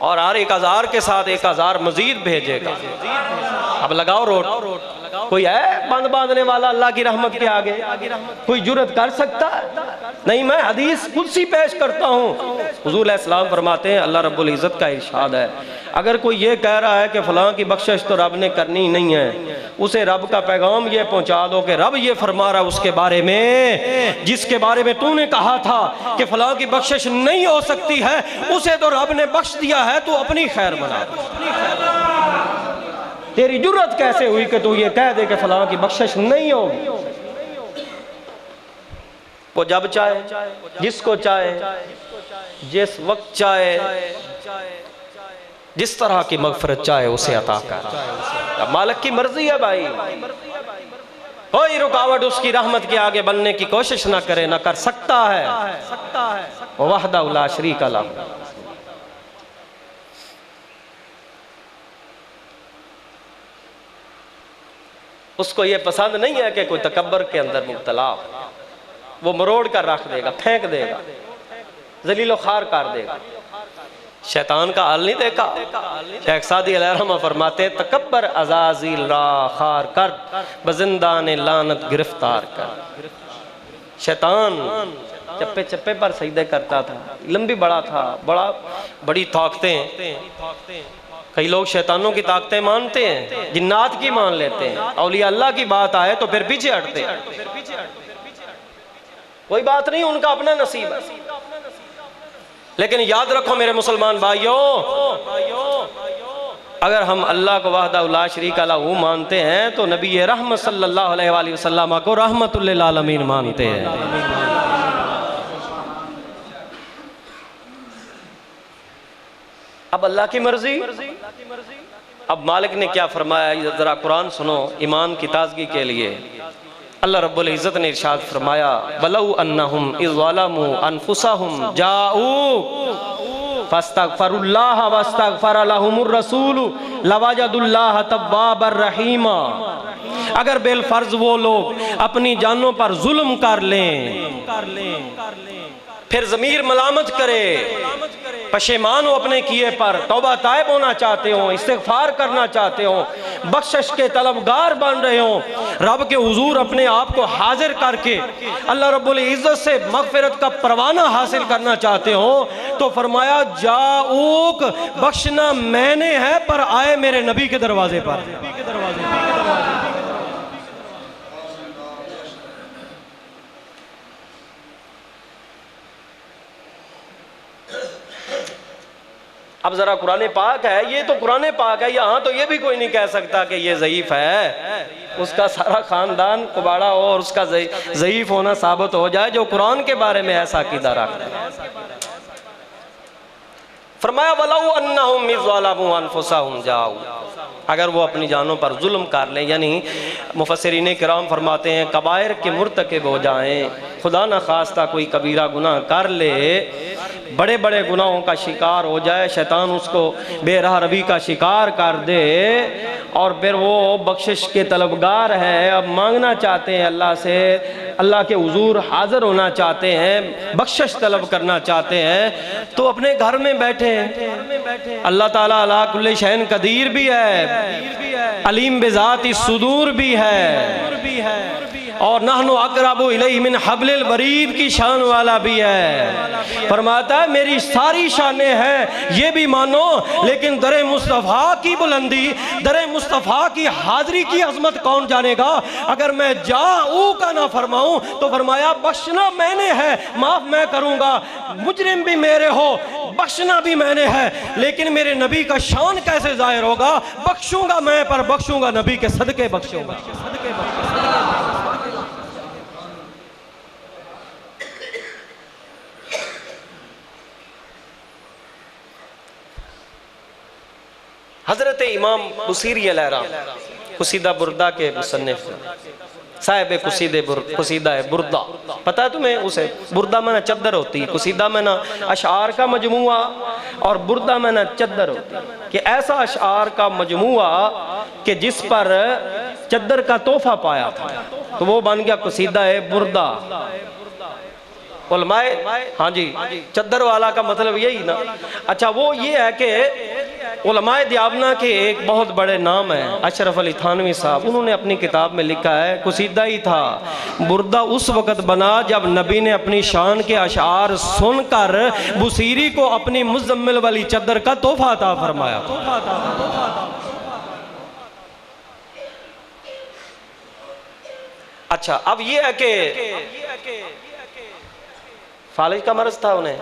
اور ہر 1000 کے ساتھ 1000 مزید بھیجے گا۔ اب لگاؤ روٹ، کوئی ہے بند باندھنے والا اللہ کی رحمت کے آگے؟ کوئی جرت کر سکتا ہے؟ نہیں، میں حدیث قدسی پیش کرتا ہوں۔ حضور علیہ السلام فرماتے ہیں اللہ رب العزت کا ارشاد ہے، اگر کوئی یہ کہہ رہا ہے کہ فلاں کی بخشش تو رب نے کرنی نہیں ہے، اسے رب کا پیغام یہ پہنچا دو کہ رب یہ فرما رہا اس کے بارے میں جس کے بارے میں تو نے کہا تھا کہ فلاں کی بخشش نہیں ہو سکتی ہے، اسے تو رب نے بخش دیا ہے، تو اپنی خیر بنا دو۔ تیری جرت کیسے ہوئی کہ تو یہ کہہ دے کہ فلاں کی بخشش نہیں ہوگی؟ وہ جب چاہے، جس کو چاہے، جس وقت چاہے، جس طرح کی مغفرت چاہے اسے عطا کر۔ مالک کی مرضی ہے بھائی، کوئی رکاوٹ اس کی رحمت کے آگے بننے کی کوشش نہ کرے، نہ کر سکتا ہے۔ وحدہ لا شریک لہ۔ اس کو یہ پسند نہیں ہے کہ کوئی تکبر کے اندر مبتلا ہو، وہ مروڑ کر رکھ دے گا، پھینک دے گا، ذلیل و خوار کر دے گا۔ شیطان کا حال نہیں دیکھا؟ شیخ سعدی علیہ رحمہ فرماتے تکبر عزازیل را خار کر، بزندان لعنت گرفتار کر۔ شیطان چپے چپے پر سجدے کرتا تھا، لمبی بڑا تھا، بڑی طاقتیں۔ کئی لوگ شیطانوں کی طاقتیں مانتے ہیں، جنات کی مان لیتے ہیں، اولیاء اللہ کی بات آئے تو پھر پیچھے ہٹتے ہیں۔ کوئی بات نہیں، ان کا اپنا نصیب ہے۔ لیکن یاد رکھو میرے مسلمان بھائیوں، اگر ہم اللہ کو وحدہ لا شریک لہ مانتے ہیں تو نبی رحمت صلی اللہ علیہ وآلہ وسلم کو رحمت للعالمین مانتے ہیں۔ اب اللہ کی مرضی، اب مالک نے کیا فرمایا ذرا قرآن سنو ایمان کی تازگی کے لیے۔ اللہ رب العزت نے ارشاد فرمایا وَلَوْ أَنَّهُمْ إِذْ ظَلَمُوا أَنفُسَهُمْ جَاءُوكَ فَاسْتَغْفَرُوا اللَّهَ وَاسْتَغْفَرَ لَهُمُ الرَّسُولُ لَوَجَدُوا اللَّهَ تَوَّابًا رَحِيمًا۔ اگر بالفرض وہ لوگ اپنی جانوں پر ظلم کر لیں، پھر ضمیر ملامت کرے، پشیمان ہو اپنے کیے پر، توبہ تائب ہونا چاہتے ہوں، استغفار کرنا چاہتے ہوں، بخشش کے طلبگار بن رہے ہوں، رب کے حضور اپنے آپ کو حاضر کر کے اللہ رب العزت سے مغفرت کا پروانہ حاصل کرنا چاہتے ہوں، تو فرمایا جاؤک، بخشنا میں نے ہے پر آئے میرے نبی کے دروازے پر۔ اب ذرا قرآن پاک ہے، یہ تو قرآن پاک ہے، یہاں تو یہ بھی کوئی نہیں کہہ سکتا کہ یہ ضعیف ہے، اس کا سارا خاندان کباڑا ہو اور اس کا ضعیف ہونا ثابت ہو جائے جو قرآن کے بارے میں ایسا عقیدہ رکھتا ہے۔ فرمایا وَلَوْ أَنَّهُمْ إِذْ ظَلَمُوا أَنفُسَهُمْ جَاءُوكَ، اگر وہ اپنی جانوں پر ظلم کر لیں، یعنی مفسرین کرام فرماتے ہیں کبائر کے مرتکب ہو جائیں، خدا نہ خواستہ کوئی کبیرہ گناہ کر لے، بڑے بڑے گناہوں کا شکار ہو جائے، شیطان اس کو بے راہ روی کا شکار کر دے، اور پھر وہ بخشش کے طلبگار ہے، اب مانگنا چاہتے ہیں اللہ سے، اللہ کے حضور حاضر ہونا چاہتے ہیں، بخشش طلب کرنا چاہتے ہیں، تو اپنے گھر میں بیٹھے ہیں۔ اللہ تعالیٰ علی کل شیء قدیر بھی ہے، علیم بذات الصدور بھی ہے، اور نحن اقرب الیہ من حبل الورید کی شان والا بھی ہے۔ فرماتا ہے میری ساری شانیں ہیں، یہ بھی مانو، لیکن در مصطفیٰ کی بلندی، در مصطفیٰ کی حاضری کی عظمت کون جانے گا؟ اگر میں جاؤ کا نہ فرماؤں تو فرمایا بخشنا میں نے ہے، معاف میں کروں گا، مجرم بھی میرے ہو، بخشنا بھی میں نے ہے، لیکن میرے نبی کا شان کیسے ظاہر ہوگا؟ بخشوں گا میں، پر بخشوں گا نبی کے صدقے بخشوں گا۔ حضرت امام بصیری علیہ السلام قصیدہ بردہ کے مصنف صاحب قصیدہ بردہ، پتہ ہے تمہیں اسے؟ بردہ میں نہ چدر ہوتی ہے، قصیدہ میں نہ اشعار کا مجموعہ، اور بردہ میں نہ چدر ہوتی ہے، کہ ایسا اشعار کا مجموعہ کہ جس پر چدر کا تحفہ پایا تھا تو وہ بن گیا قصیدہ بردہ۔ علماء، ہاں جی چدر والا کا مطلب یہی نا. اچھا وہ یہ ہے کہ علماء دیابنہ کے ایک بہت بڑے نام ہیں اشرف علی تھانوی صاحب، انہوں نے اپنی کتاب میں لکھا ہے قصیدہ ہی تھا بردہ اس وقت بنا جب نبی نے اپنی شان کے اشعار سن کر بصیری کو اپنی مزمل والی چادر کا تحفہ عطا فرمایا. اچھا اب یہ ہے کہ فالج کا مرض تھا انہیں،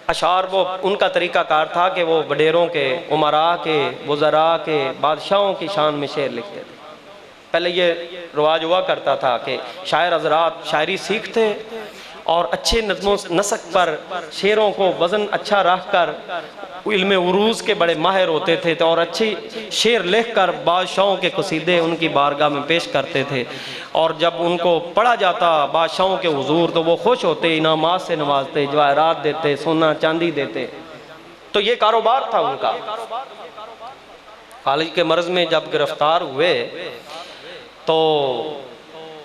اشعار وہ ان کا طریقہ کار تھا کہ وہ وڈیروں کے، امراء کے، وزراء کے، بادشاہوں کی شان میں شعر لکھتے تھے. پہلے یہ رواج ہوا کرتا تھا کہ شاعر حضرات شاعری سیکھتے اور اچھے نظم و نسق پر شعروں کو وزن اچھا رکھ کر علم عروض کے بڑے ماہر ہوتے تھے اور اچھی شعر لکھ کر بادشاہوں کے قصیدے ان کی بارگاہ میں پیش کرتے تھے، اور جب ان کو پڑھا جاتا بادشاہوں کے حضور تو وہ خوش ہوتے، انعامات سے نوازتے، جواہرات دیتے، سونا چاندی دیتے. تو یہ کاروبار تھا ان کا. فالج کے مرض میں جب گرفتار ہوئے تو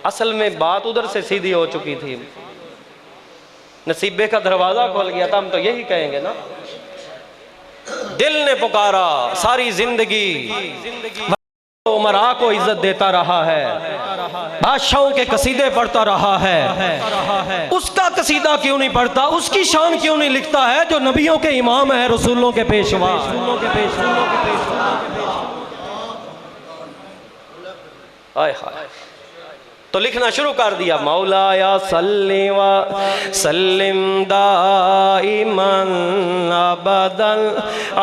اصل میں بات ادھر سے سیدھی ہو چکی تھی، نصیبے کا دروازہ کھول گیا تھا، ہم تو یہی کہیں گے نا. دل نے پکارا ساری زندگی، امراء کو عزت دیتا رہا ہے، بادشاہوں کے قصیدے پڑھتا رہا ہے، اس کا قصیدہ کیوں نہیں پڑھتا، اس کی شان کیوں نہیں لکھتا ہے جو نبیوں کے امام ہے، رسولوں کے پیشوا. آئے ہائے تو لکھنا شروع کر دیا. مولا یا صلی و سلم دائما ابدا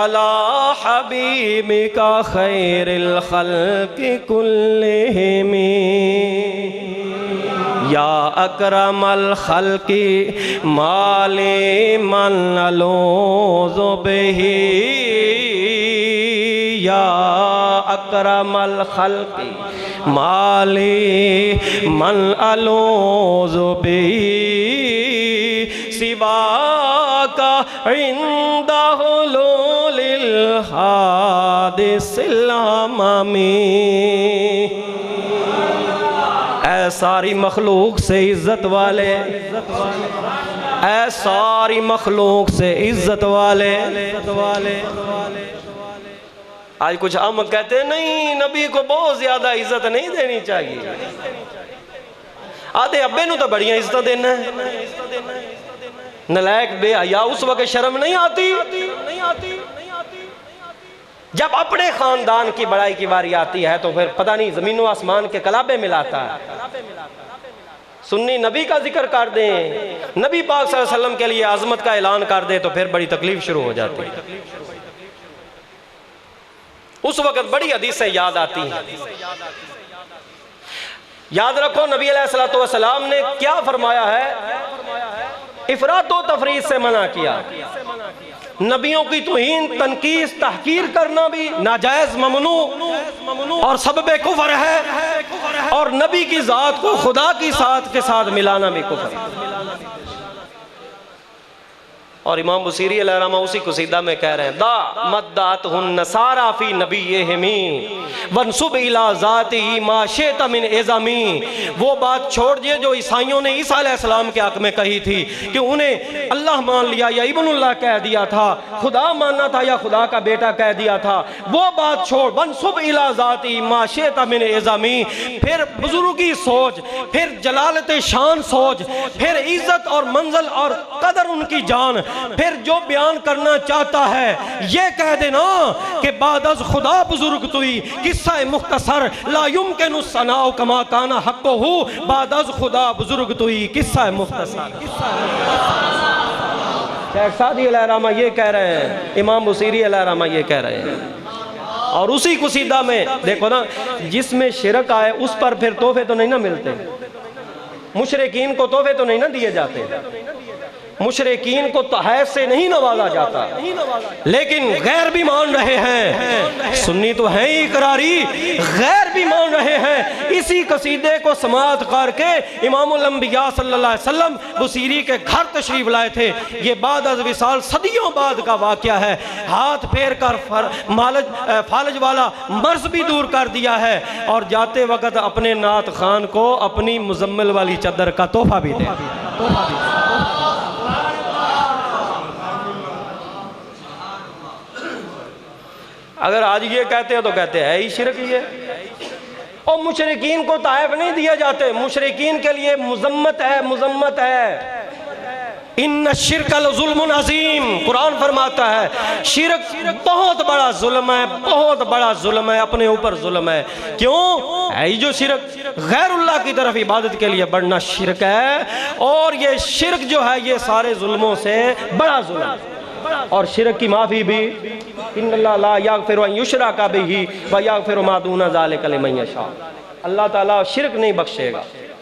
علی حبیبک خیر الخلق کلہم یا اکرم الخلق مالی من الوذ بہ یا اکرم الخلق مالی من الوذ بہ سواک عند حلول الحادث الامم. اے ساری مخلوق سے عزت والے، اے ساری مخلوق سے عزت والے. آج کچھ عام کہتے ہیں نہیں نبی کو بہت زیادہ عزت نہیں دینی چاہیے، آدھے ابے نو تو بڑیاں عزت دینا ہے. نلائق بے حیا اس وقت شرم نہیں آتی جب اپنے خاندان کی بڑائی کی باری آتی ہے تو پھر پتہ نہیں زمین و آسمان کے کلابے ملاتا ہے. سنی نبی کا ذکر کر دیں، نبی پاک صلی اللہ علیہ وسلم کے لیے عظمت کا اعلان کر دے تو پھر بڑی تکلیف شروع ہو جاتی ہے. اس وقت بڑی حدیثیں یاد آتی ہیں. یاد رکھو نبی علیہ السلام نے کیا فرمایا ہے، افراط و تفریط سے منع کیا. نبیوں کی توہین، تنقیص، تحقیر کرنا بھی ناجائز، ممنوع اور سبب کفر ہے، اور نبی کی ذات کو خدا کی ذات کے ساتھ ملانا بھی کفر ہے. اور امام بصیری علیہ الرحمہ اسی قصیدہ میں کہہ رہے ہیں دا مداتہ النصارى فی نبیہم وانسب الی ذاتہ ما شئت من اعظمی. وہ بات چھوڑ دیے جو عیسائیوں نے عیسیٰ علیہ السلام کے حق میں کہی تھی کہ انہیں اللہ مان لیا یا ابن اللہ کہہ دیا تھا، خدا ماننا تھا یا خدا کا بیٹا کہہ دیا تھا. وہ بات چھوڑ، وانسب الی ذاتہ ما شئت من اعظمی. پھر بزرگی سوچ، پھر جلالت شان سوچ، پھر عزت اور منزل اور قدر ان کی جان، پھر جو بیان کرنا چاہتا ہے یہ کہہ دینا کہ بعد از خدا بزرگ توئی. قصہ مختصر لا یمکن الثناء کما کان حقہ، بعد از خدا بزرگ توئی قصہ مختصر. شیخ سعدی علیہ الرحمہ یہ کہہ رہے ہیں، امام بصیری علیہ الرحمہ یہ کہہ رہے ہیں. اور اسی قصیدہ میں دیکھو نا، جس میں شرک آئے اس پر پھر تحفے تو نہیں نہ ملتے، مشرکین کو تحفے تو نہیں نہ دیے جاتے. مشرکین کو تحائف سے نہیں نوازا جاتا، لیکن غیر بھی مان رہے ہیں، سنی تو ہیں ہی اقراری، غیر بھی مان رہے ہیں۔ اسی قصیدے کو سماعت کر کے امام الانبیاء صلی اللہ علیہ وسلم بصیری کے گھر تشریف لائے تھے۔ یہ بعد از وصال صدیوں بعد کا واقعہ ہے۔ ہاتھ پھیر کر فالج والا مرض بھی دور کر دیا ہے، اور جاتے وقت اپنے نعت خان کو اپنی مزمل والی چادر کا تحفہ بھی دیا۔ اگر آج یہ کہتے ہیں تو کہتے ہیں ہی شرک ہی ہے۔ اور مشرکین کو تحائف نہیں دیا جاتے، مشرکین کے لیے مذمت ہے، مذمت ہے۔ ان الشرک لظلم عظیم، قرآن فرماتا ہے شرک بہت بڑا ظلم ہے، بہت بڑا ظلم ہے، اپنے اوپر ظلم ہے۔ کیوں؟ ہے جو شرک غیر اللہ کی طرف عبادت کے لیے بڑھنا شرک ہے، اور یہ شرک جو ہے یہ سارے ظلموں سے بڑا ظلم ہے۔ اور شرک کی معافی بھی ان اللہ لا یغفر ان یشرک بہ و یغفر ما دون ذلک لمن یشاء، اللہ تعالیٰ شرک نہیں بخشے گا۔